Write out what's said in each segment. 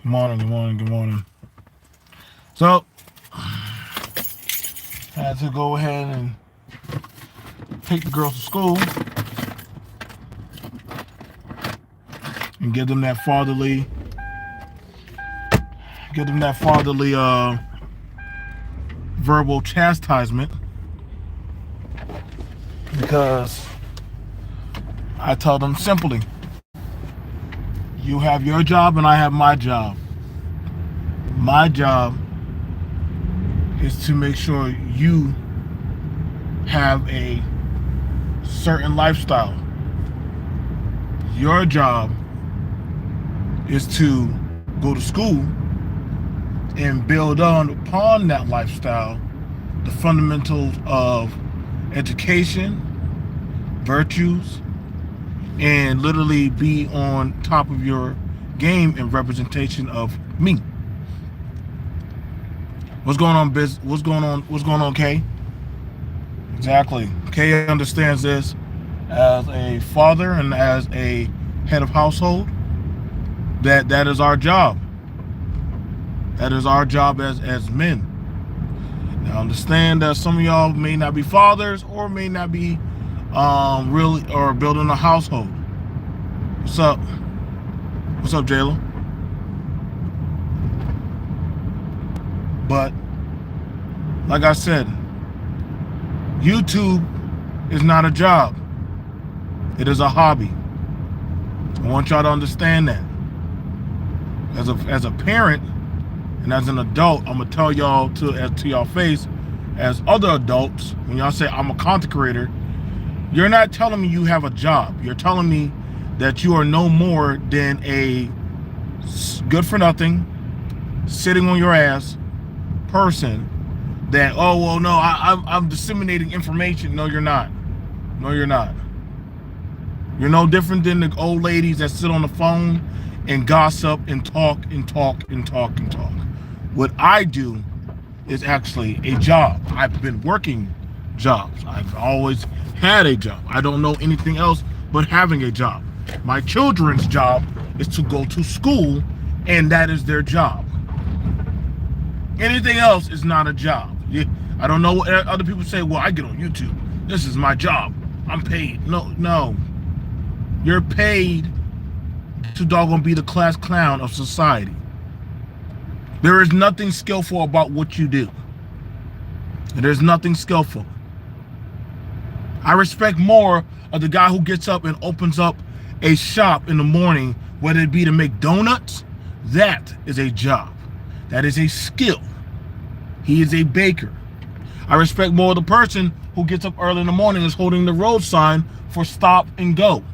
Good morning, good morning, good morning. So, I had to go ahead and take the girls to school and give them that fatherly verbal chastisement because I tell them simply, you have your job and I have my job. My job is to make sure you have a certain lifestyle. Your job is to go to school and build on upon that lifestyle the fundamentals of education, virtues, and literally be on top of your game in representation of me. What's going on, Biz? What's going on? What's going on, Kay? Exactly. Kay understands this as a father and as a head of household. That is our job. That is our job as men. Now understand that some of y'all may not be fathers or may not be really or building a household. What's up? What's up, Jayla? But like I said, YouTube is not a job. It is a hobby. I want y'all to understand that. As a parent and as an adult, I'm gonna tell y'all to y'all face, as other adults, when y'all say I'm a content creator, you're not telling me you have a job. You're telling me that you are no more than a good for nothing, sitting on your ass person that, oh, well, no, I'm disseminating information. No, you're not. No, you're not. You're no different than the old ladies that sit on the phone and gossip and talk and talk and talk and talk. What I do is actually a job. I've been working jobs. I've always had a job. I don't know anything else but having a job. My children's job is to go to school, and that is their job. Anything else is not a job. I don't know what other people say. Well, I get on YouTube. This is my job. I'm paid. No. You're paid to doggone be the class clown of society. There is nothing skillful about what you do. And there's nothing skillful. I respect more of the guy who gets up and opens up a shop in the morning, whether it be to make donuts. That is a job. That is a skill. He is a baker. I respect more of the person who gets up early in the morning and is holding the road sign for stop and go.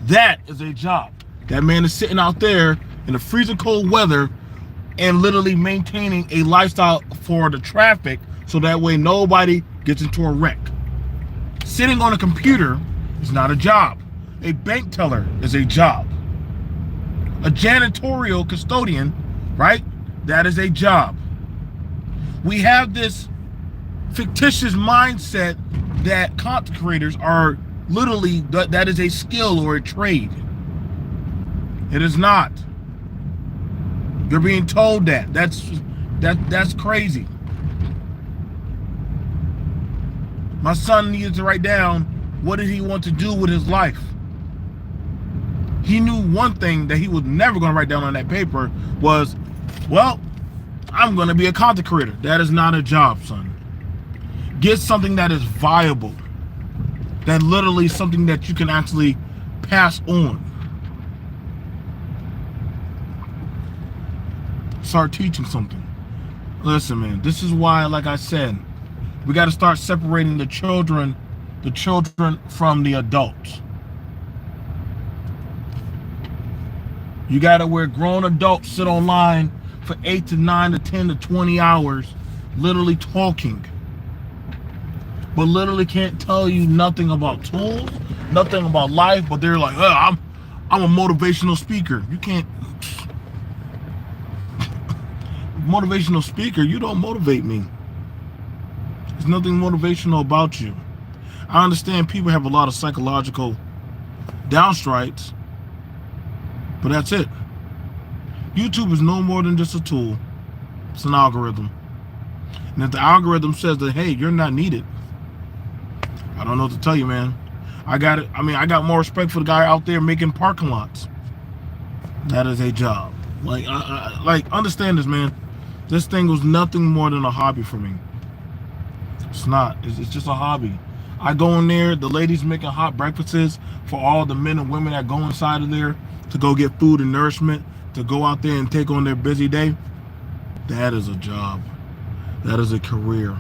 That is a job. That man is sitting out there in the freezing cold weather and literally maintaining a lifestyle for the traffic so that way nobody gets into a wreck. Sitting on a computer is not a job. A bank teller is a job. A janitorial custodian, right? That is a job. We have this fictitious mindset that content creators are literally, that is a skill or a trade. It is not. You're being told that. That's crazy. My son needed to write down what did he want to do with his life. He knew one thing that he was never going to write down on that paper was, well, I'm going to be a content creator. That is not a job, son. Get something that is viable. That literally something that you can actually pass on. Start teaching something. Listen, man, this is why, like I said, we got to start separating the children from the adults. You got to where grown adults sit online for 8 to 9 to 10 to 20 hours literally talking, but literally can't tell you nothing about tools, nothing about life, but they're like, oh, I'm a motivational speaker. You can't. Motivational speaker, you don't motivate me. There's nothing motivational about you. I understand people have a lot of psychological downstrides, but that's it. YouTube is no more than just a tool. It's an algorithm. And if the algorithm says that, hey, you're not needed, I don't know what to tell you, man. I got it. I mean, I got more respect for the guy out there making parking lots. That is a job. Like, like, understand this, man. This thing was nothing more than a hobby for me. It's not. It's just a hobby. I go in there. The ladies making hot breakfasts for all the men and women that go inside of there to go get food and nourishment, to go out there and take on their busy day. That is a job. That is a career.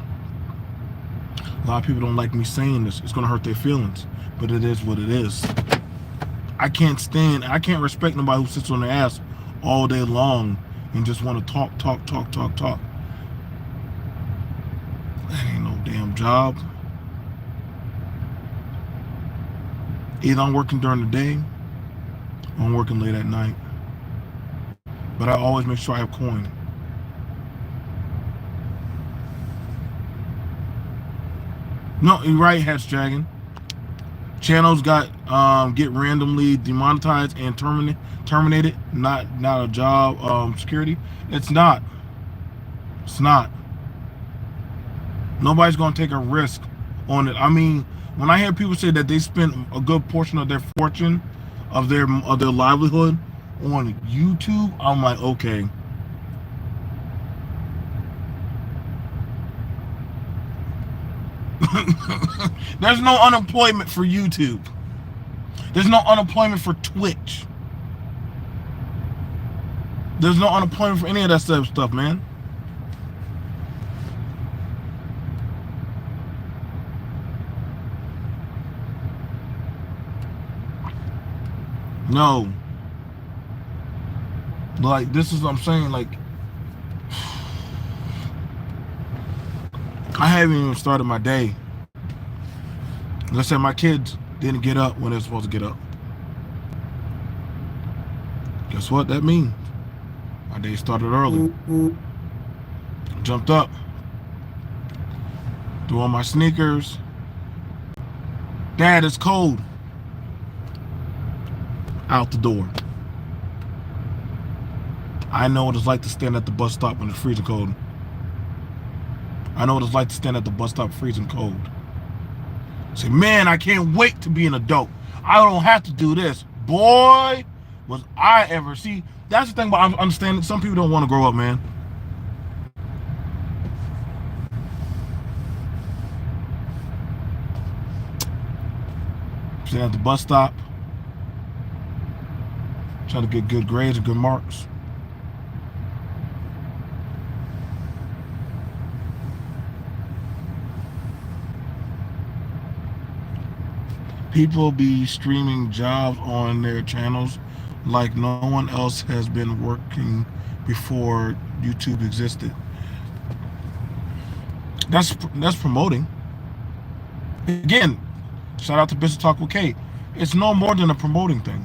A lot of people don't like me saying this. It's going to hurt their feelings. But it is what it is. I can't respect nobody who sits on their ass all day long and just want to talk. That ain't no damn job. Either I'm working during the day or I'm working late at night. But I always make sure I have coin. No, you're right, Hatch Dragon. Channels got get randomly demonetized and terminated. Not a job security. It's not. It's not. Nobody's gonna take a risk on it. I mean, when I hear people say that they spend a good portion of their fortune, of their livelihood on YouTube, I'm like, okay. There's no unemployment for YouTube. There's no unemployment for Twitch. There's no unemployment for any of that stuff, man. No. Like, this is what I'm saying. Like, I haven't even started my day. Let's say my kids didn't get up when they're supposed to get up. Guess what that means? My day started early. Jumped up. Threw on my sneakers. Dad, it's cold. Out the door. I know what it's like to stand at the bus stop when it's freezing cold. I know what it's like to stand at the bus stop freezing cold. Say, man, I can't wait to be an adult. I don't have to do this. Boy, was I ever. See, that's the thing about understanding. Some people don't want to grow up, man. Stand at the bus stop. Trying to get good grades and good marks. People be streaming jobs on their channels like no one else has been working before YouTube existed. That's promoting. Again, shout out to Business Talk with Kate. It's no more than a promoting thing.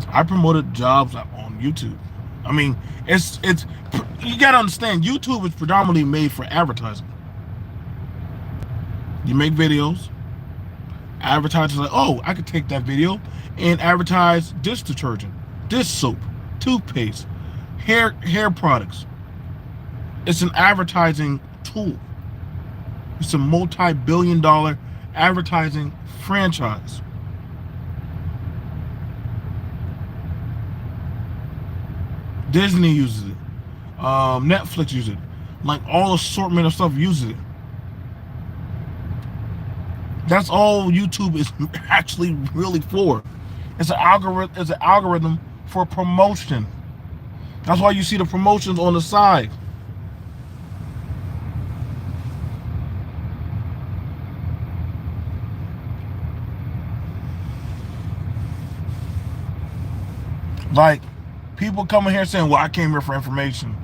I promoted jobs on YouTube. I mean, it's you gotta understand, YouTube is predominantly made for advertising. You make videos. Advertisers like, oh, I could take that video and advertise this detergent, this soap, toothpaste, hair products. It's an advertising tool. It's a multi-billion-dollar advertising franchise. Disney uses it. Netflix uses it. Like, all assortment of stuff uses it. That's all YouTube is actually really for. It's an algorithm. It's an algorithm for promotion. That's why you see the promotions on the side. Like, people coming here saying, well, I came here for information.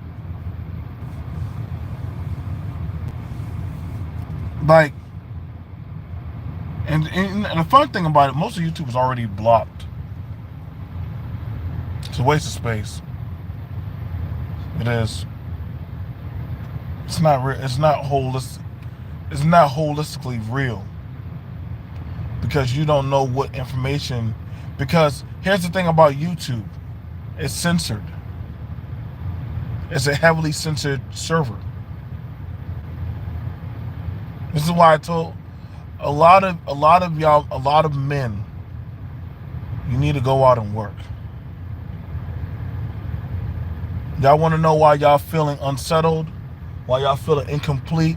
Like, and the fun thing about it, most of YouTube is already blocked. It's a waste of space. It is. It's not real. It's not holistic. It's not holistically real. Because you don't know what information. Because here's the thing about YouTube. It's censored. It's a heavily censored server. This is why I told a lot of y'all, a lot of men, you need to go out and work. Y'all want to know why y'all feeling unsettled? Why y'all feeling incomplete?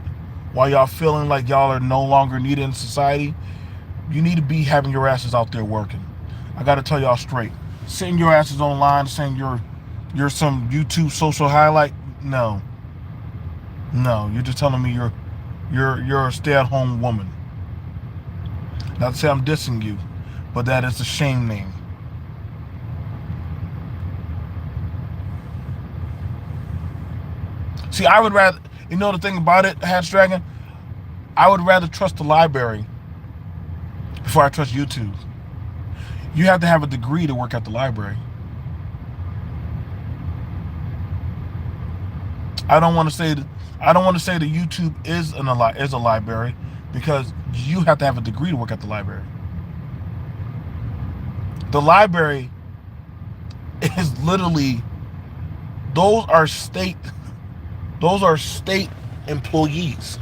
Why y'all feeling like y'all are no longer needed in society? You need to be having your asses out there working. I got to tell y'all straight. Sitting your asses online saying you're some YouTube social highlight. No. You're just telling me you're a stay-at-home woman. Not to say I'm dissing you, but that is a shame name. See, I would rather, the thing about it, Hatch Dragon, I would rather trust the library before I trust YouTube. You have to have a degree to work at the library. I don't want to say that YouTube is a library, because you have to have a degree to work at the library. The library is literally, those are state employees.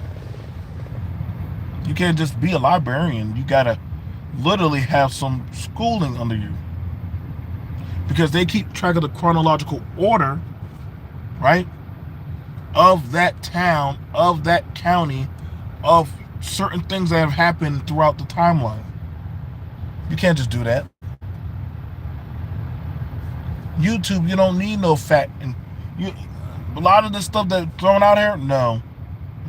You can't just be a librarian. You gotta literally have some schooling under you, because they keep track of the chronological order, right, of that town, of that county, of certain things that have happened throughout the timeline. You can't just do that. YouTube, you don't need no fact. And a lot of this stuff that's thrown out here, no.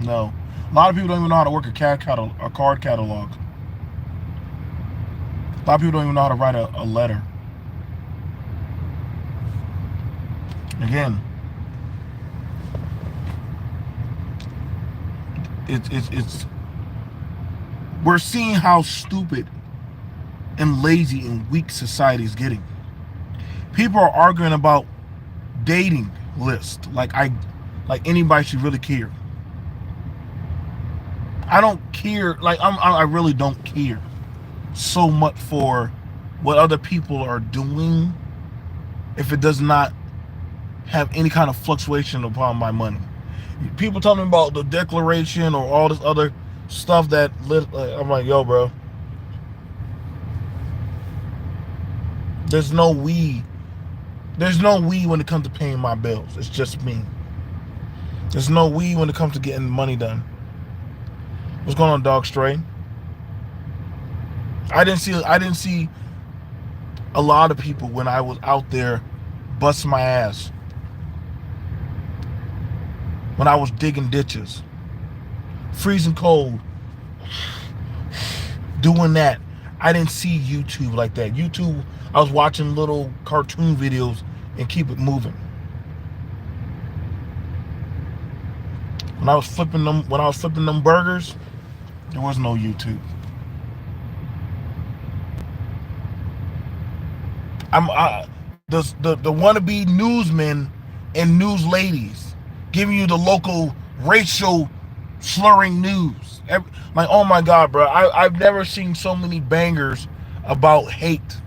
A lot of people don't even know how to work a card catalog. A lot of people don't even know how to write a letter. Again, it's we're seeing how stupid and lazy and weak society is getting. People are arguing about dating lists like anybody should really care. I don't care. I really don't care so much for what other people are doing if it does not have any kind of fluctuation upon my money. People tell me about the Declaration or all this other stuff that I'm like, yo, bro. There's no we when it comes to paying my bills. It's just me. There's no we when it comes to getting money done. What's going on, Dog Stray? I didn't see a lot of people when I was out there busting my ass. When I was digging ditches, freezing cold, doing that. I didn't see YouTube like that. YouTube, I was watching little cartoon videos and keep it moving. When I was flipping them burgers, there was no YouTube. The wannabe newsmen and news ladies giving you the local racial slurring news. Like, oh my God, bro. I've never seen so many bangers about hate.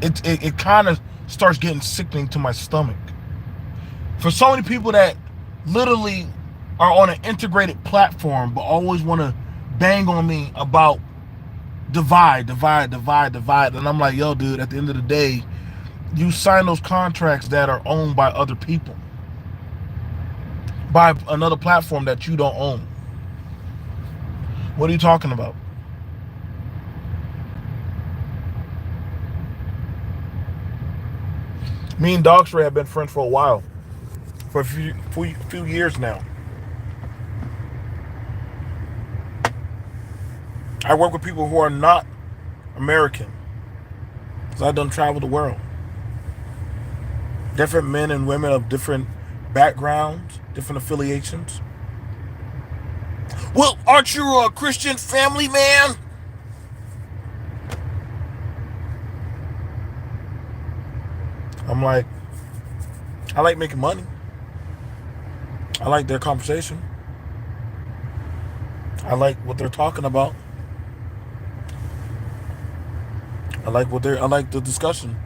It kind of starts getting sickening to my stomach. For so many people that literally are on an integrated platform but always want to bang on me about divide. And I'm like, yo, dude, at the end of the day, you sign those contracts that are owned by other people, by another platform that you don't own. What are you talking about? Me and Dogstray have been friends for a while, for a few years now. I work with people who are not American, because I done travel the world. Different men and women of different backgrounds, different affiliations. Well, aren't you a Christian family man? I'm like, I like making money. I like their conversation. I like what they're talking about. I like the discussion.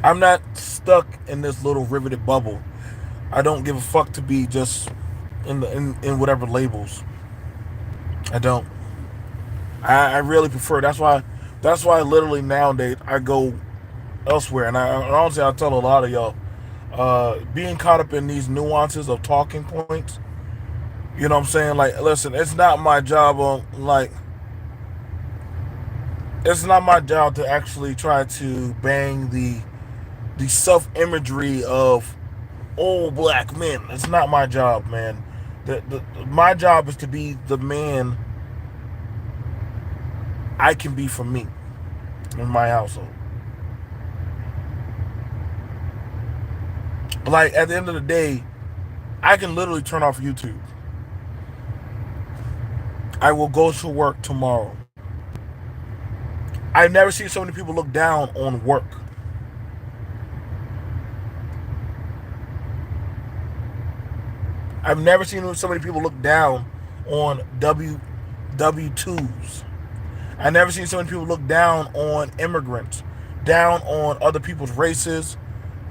I'm not stuck in this little riveted bubble. I don't give a fuck to be just in whatever labels. I don't. I really prefer. That's why literally nowadays I go elsewhere. And honestly, I tell a lot of y'all, being caught up in these nuances of talking points. You know what I'm saying? Like, listen, it's not my job on like it's not my job to actually try to bang the self imagery of old black men. It's not my job, man. My job is to be the man I can be for me in my household. Like at the end of the day, I can literally turn off YouTube. I will go to work tomorrow. I've never seen so many people look down on work. I've never seen so many people look down on W2s. I've never seen so many people look down on immigrants, down on other people's races,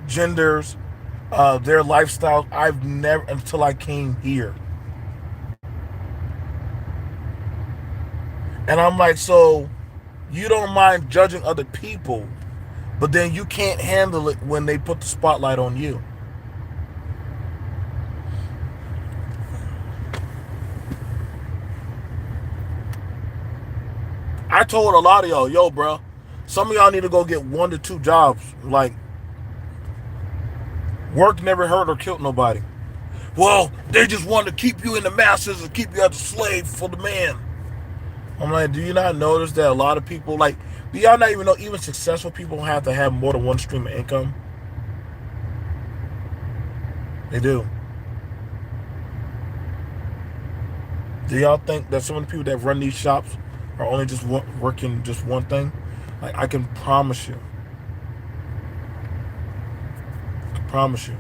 genders, their lifestyles. I've never, until I came here. And I'm like, so you don't mind judging other people, but then you can't handle it when they put the spotlight on you. I told a lot of y'all, yo, bro, some of y'all need to go get 1 to 2 jobs. Like, work never hurt or killed nobody. Well, they just want to keep you in the masses and keep you as a slave for the man. I'm like, do you not notice that a lot of people, like, do y'all not even know even successful people have to have more than one stream of income? They do. Do y'all think that some of the people that run these shops are only just working just one thing? Like, I can promise you. I promise you.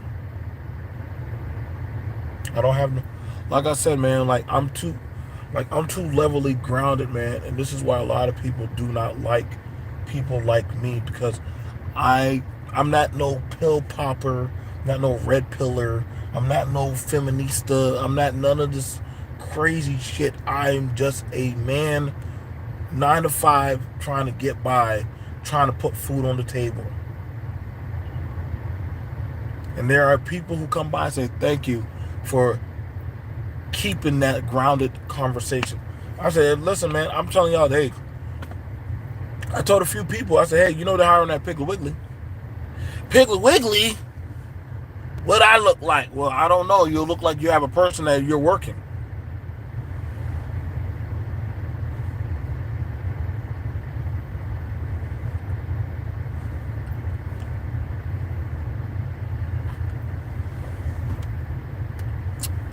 I don't have no, like I said, man, I'm too levelly grounded, man, and this is why a lot of people do not like people like me, because I'm not no pill popper, not no red pillar, I'm not no feminista, I'm not none of this crazy shit. I'm just a man, 9 to 5, trying to get by, trying to put food on the table. And there are people who come by and say thank you for keeping that grounded conversation. I said, listen, man, I'm telling y'all, hey, I told a few people, I said, hey, you know they're hiring that Piggly Wiggly. Piggly Wiggly? What I look like? Well, I don't know. You look like you have a person that you're working.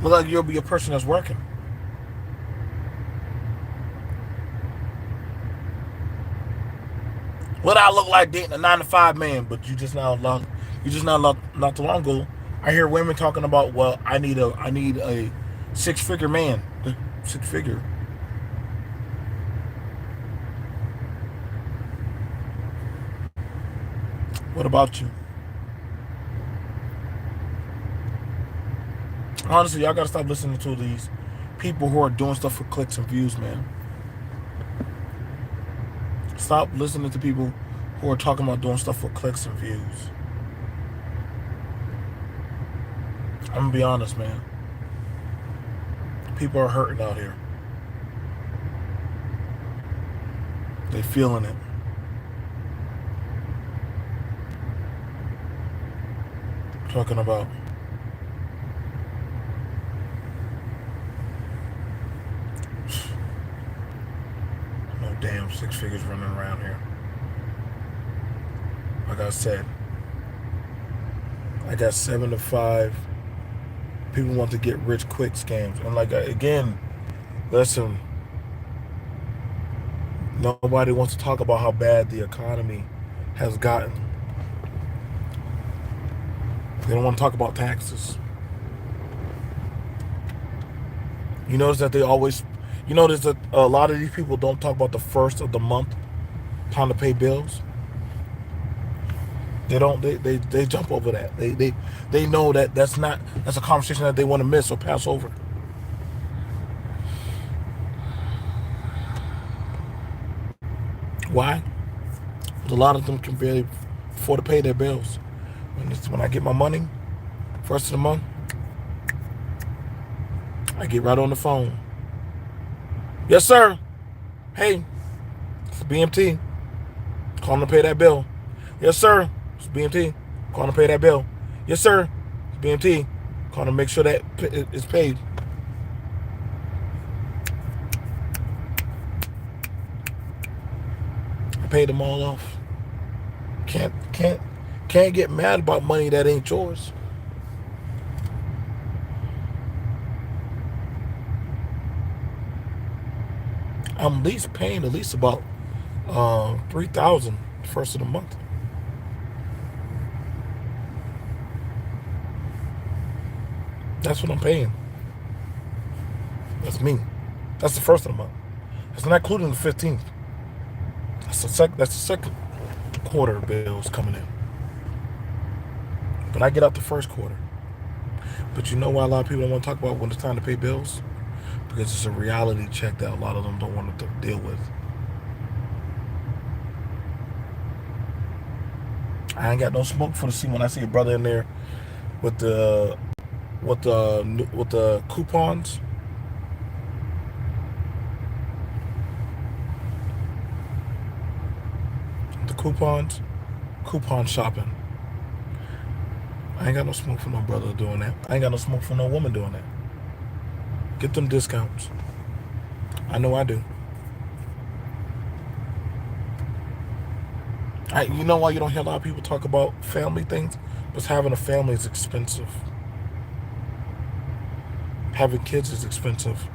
Look like you'll be a person that's working. What I look like dating a 9 to 5 man, but not too long ago, I hear women talking about, well, I need a 6-figure man. 6-figure. What about you? Honestly, y'all gotta stop listening to these people who are doing stuff for clicks and views, man. Stop listening to people who are talking about doing stuff for clicks and views. I'm gonna be honest, man. People are hurting out here. They feeling it. Talking about no damn 6 figures running around here. Like I said, I got 7 to 5 people want to get rich quick scams. And again, listen, nobody wants to talk about how bad the economy has gotten. They don't want to talk about taxes. You notice that a lot of these people don't talk about the first of the month, time to pay bills. They don't. They jump over that. They know that that's a conversation that they want to miss or pass over. Why? Because a lot of them can barely afford to pay their bills. When I get my money, first of the month, I get right on the phone. Yes, sir. Hey, it's B.M.T. Calling to pay that bill. Yes, sir. It's B.M.T. Calling to pay that bill. Yes, sir. It's B.M.T. Calling to make sure that it's paid. I paid them all off. Can't get mad about money that ain't yours. I'm at least paying at least about $3,000 first of the month. That's what I'm paying. That's me. That's the first of the month. That's not including the 15th. That's the second quarter bills coming in. But I get out the first quarter. But you know why a lot of people don't want to talk about when it's time to pay bills? Because it's a reality check that a lot of them don't want to deal with. I ain't got no smoke for the scene when I see a brother in there with the coupons. The coupon shopping. I ain't got no smoke for no brother doing that. I ain't got no smoke for no woman doing that. Get them discounts. I know I do. You know why you don't hear a lot of people talk about family things? Because having a family is expensive. Having kids is expensive.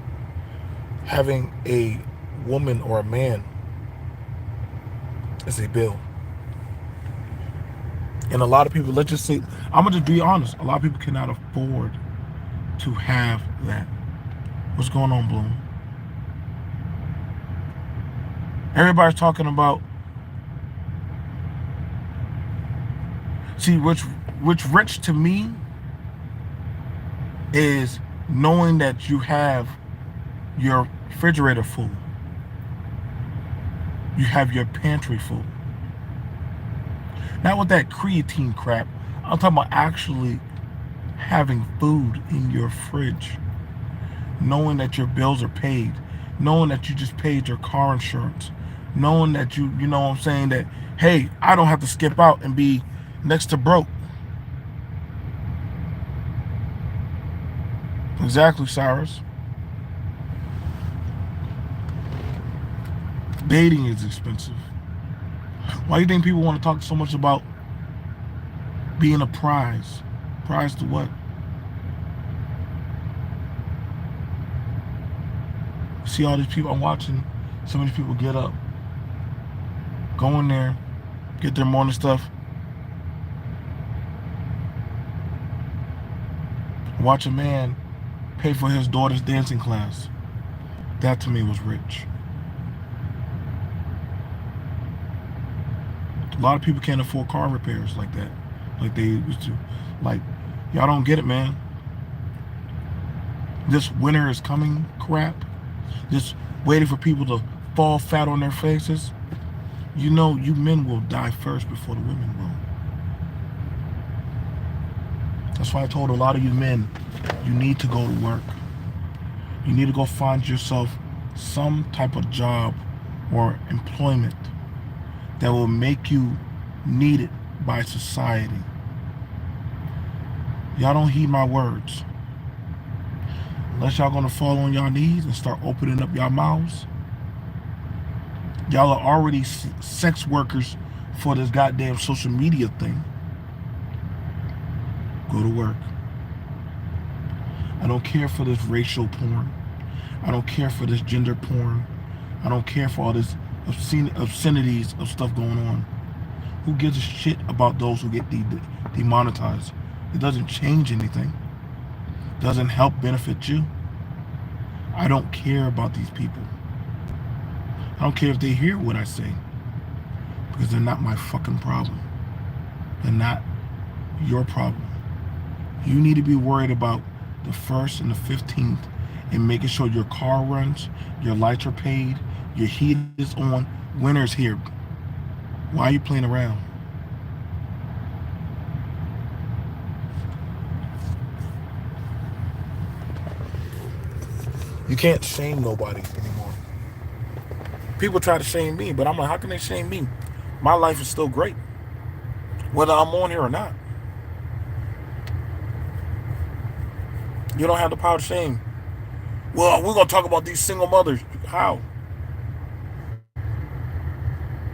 Having a woman or a man is a bill. And a lot of people, let's just say, I'm going to just be honest, a lot of people cannot afford to have that. What's going on, Bloom? Everybody's talking about, see, which rich to me is knowing that you have your refrigerator full. You have your pantry full. Not with that creatine crap. I'm talking about actually having food in your fridge. Knowing that your bills are paid. Knowing that you just paid your car insurance. Knowing that you know what I'm saying, that, hey, I don't have to skip out and be next to broke. Exactly, Cyrus. Dating is expensive. Why do you think people want to talk so much about being a prize? Prize to what? See all these people I'm watching, so many people get up, go in there, get their morning stuff, watch a man pay for his daughter's dancing class. That to me was rich. A lot of people can't afford car repairs like that, like they used to. Like, y'all don't get it, man. This winter is coming crap. Just waiting for people to fall fat on their faces. You know, you men will die first before the women will. That's why I told a lot of you men, you need to go to work. You need to go find yourself some type of job or employment that will make you needed by society. Y'all don't heed my words. Unless y'all gonna fall on y'all knees and start opening up y'all mouths. Y'all are already sex workers for this goddamn social media thing. Go to work. I don't care for this racial porn. I don't care for this gender porn. I don't care for all this obscenities of stuff going on. Who gives a shit about those who get demonetized? It doesn't change anything. It doesn't help benefit you. I don't care about these people. I don't care if they hear what I say, because they're not my fucking problem. and not your problem. You need to be worried about the 1st and the 15th and making sure your car runs, your lights are paid, your heat is on, winter's here. Why are you playing around? You can't shame nobody anymore. People try to shame me, but I'm like, how can they shame me? My life is still great, whether I'm on here or not. You don't have the power to shame. Well, we're going to talk about these single mothers. How?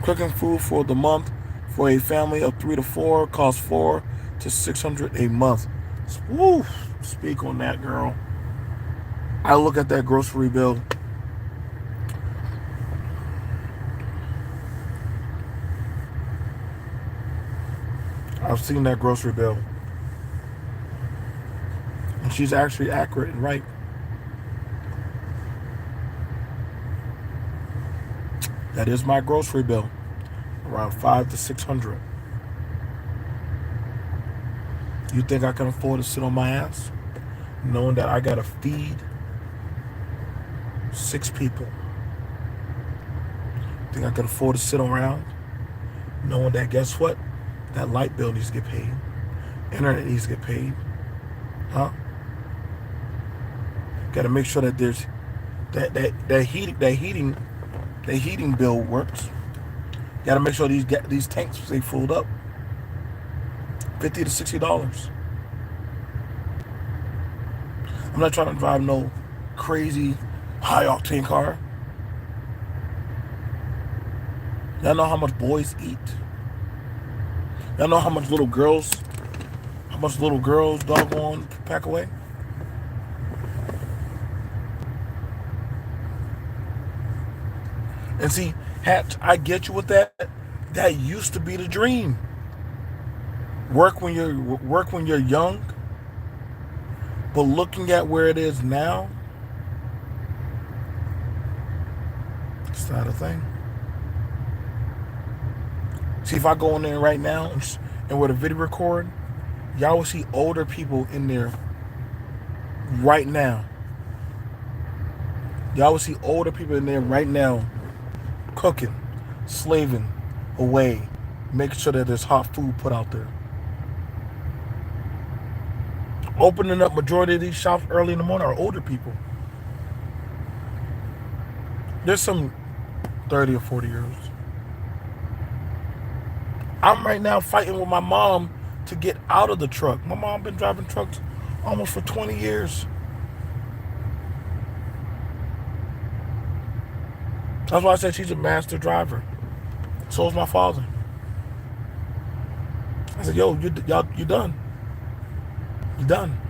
Cooking food for the month for a family of 3 to 4 costs $400 to $600 a month. Woo! Speak on that, girl. I look at that grocery bill. I've seen that grocery bill. And she's actually accurate and right. That is my grocery bill. Around $500 to $600. You think I can afford to sit on my ass? Knowing that I gotta feed 6 people. Think I can afford to sit around? Knowing that, guess what? That light bill needs to get paid. Internet needs to get paid. Huh? Gotta make sure that there's that heating bill works. Gotta make sure these tanks stay filled up. $50 to $60. I'm not trying to drive no crazy high octane car. Y'all know how much boys eat. Y'all know how much little girls doggone pack away. And see, Hatch, I get you with that. That used to be the dream. Work when you're young. But looking at where it is now, it's not a thing. See, if I go in there right now and with a video record, y'all will see older people in there right now. Y'all will see older people in there right now cooking, slaving away, making sure that there's hot food put out there. Opening up majority of these shops early in the morning are older people. There's some 30 or 40 years. I'm right now fighting with my mom to get out of the truck. My mom been driving trucks almost for 20 years. That's why I said she's a master driver. So is my father. I said, yo, you done. You done.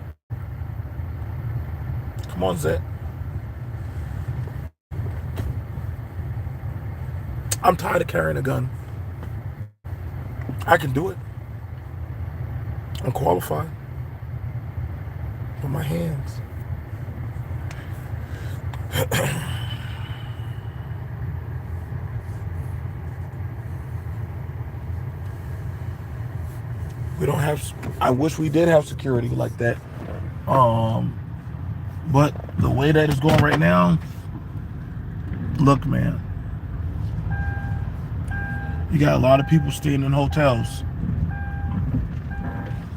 Come on, Zed. I'm tired of carrying a gun. I can do it. I'm qualified. With my hands. We don't have, I wish we did have security like that. But the way that it's going right now, look, man. You got a lot of people staying in hotels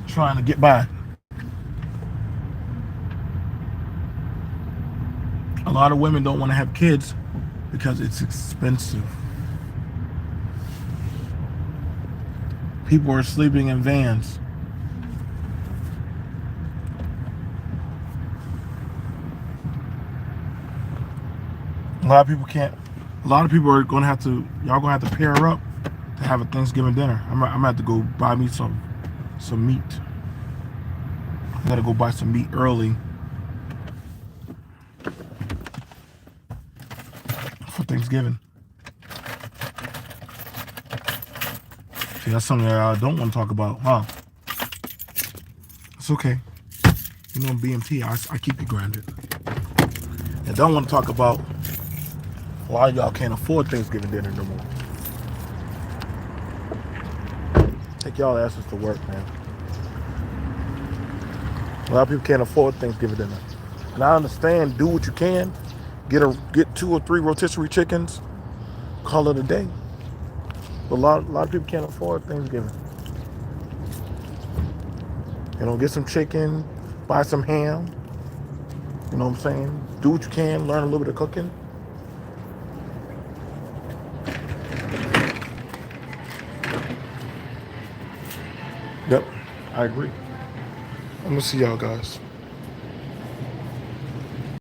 trying to get by. A lot of women don't want to have kids because it's expensive. People are sleeping in vans. A lot of people are gonna have to, y'all gonna have to pair up to have a Thanksgiving dinner. I'm gonna have to go buy me some meat. I gotta go buy some meat early for Thanksgiving. See, that's something that I don't want to talk about, huh? It's okay. You know, B.M.T, I keep you grounded. I don't want to talk about a lot of y'all can't afford Thanksgiving dinner no more. Take y'all asses to work, man. A lot of people can't afford Thanksgiving dinner. And I understand, do what you can. Get 2 or 3 rotisserie chickens, call it a day. But a lot of people can't afford Thanksgiving. You know, get some chicken, buy some ham. You know what I'm saying? Do what you can, learn a little bit of cooking. Yep, I agree. I'm gonna see y'all guys.